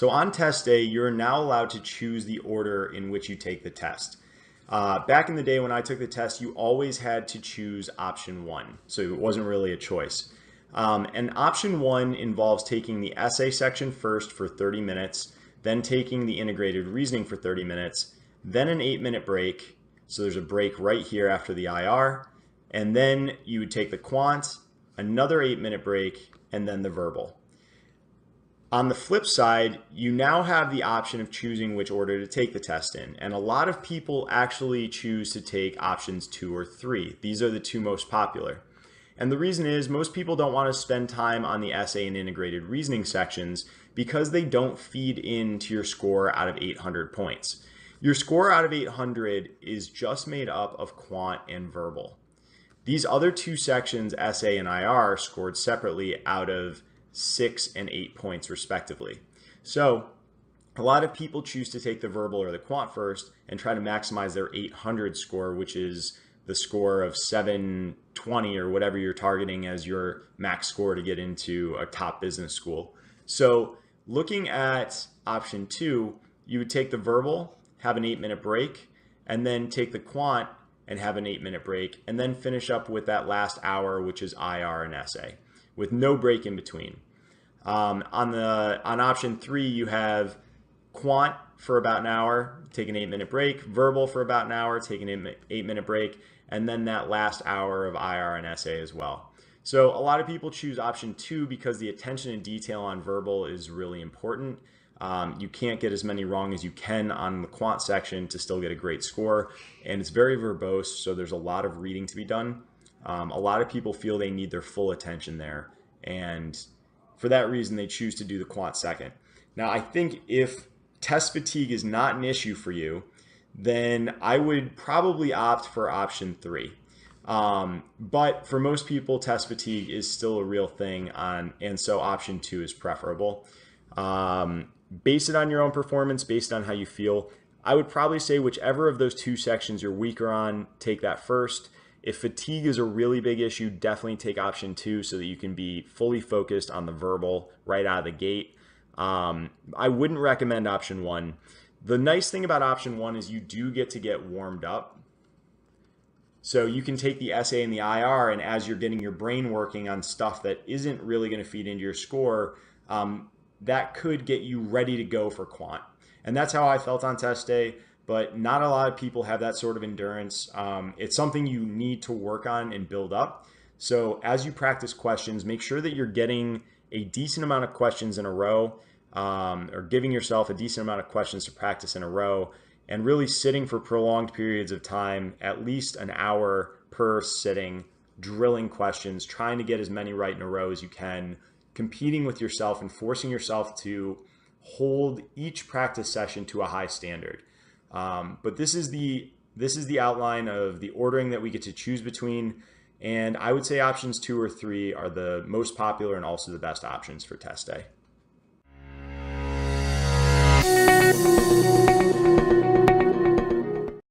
So on test day, you're now allowed to choose the order in which you take the test. Back in the day when I took the test, you always had to choose option 1. So it wasn't really a choice. And option 1 involves taking the essay section first for 30 minutes, then taking the integrated reasoning for 30 minutes, then an 8-minute break. So there's a break right here after the IR. And then you would take the quant, another 8-minute break, and then the verbal. On the flip side, you now have the option of choosing which order to take the test in. And a lot of people actually choose to take options 2 or 3. These are the two most popular. And the reason is most people don't want to spend time on the essay and integrated reasoning sections because they don't feed into your score out of 800 points. Your score out of 800 is just made up of quant and verbal. These other two sections, essay and IR, scored separately out of 6 and 8 points respectively. So a lot of people choose to take the verbal or the quant first and try to maximize their 800 score, which is the score of 720 or whatever you're targeting as your max score to get into a top business school. So looking at option 2, you would take the verbal, have an 8-minute break, and then take the quant and have an 8-minute break, and then finish up with that last hour, which is IR and essay, with no break in between. On option 3, you have quant for about an hour, take an 8-minute break, verbal for about an hour, take an 8-minute break, and then that last hour of IR and essay as well. So a lot of people choose option 2 because the attention and detail on verbal is really important. You can't get as many wrong as you can on the quant section to still get a great score, and it's very verbose, so there's a lot of reading to be done. A lot of people feel they need their full attention there, and for that reason they choose to do the quant second. Now I think if test fatigue is not an issue for you, then I would probably opt for option 3. But for most people, test fatigue is still a real thing, and so option 2 is preferable. Base it on your own performance, based on how you feel. I would probably say whichever of those two sections you're weaker on, take that first. If fatigue is a really big issue, definitely take option 2 so that you can be fully focused on the verbal right out of the gate. I wouldn't recommend option 1. The nice thing about option 1 is you do get to get warmed up. So you can take the essay and the IR, and as you're getting your brain working on stuff that isn't really going to feed into your score, that could get you ready to go for quant. And that's how I felt on test day, but not a lot of people have that sort of endurance. It's something you need to work on and build up. So as you practice questions, make sure that you're getting a decent amount of questions in a row, or giving yourself a decent amount of questions to practice in a row, and really sitting for prolonged periods of time, at least an hour per sitting, drilling questions, trying to get as many right in a row as you can, competing with yourself and forcing yourself to hold each practice session to a high standard. But this is the outline of the ordering that we get to choose between, and I would say options 2 or 3 are the most popular and also the best options for test day.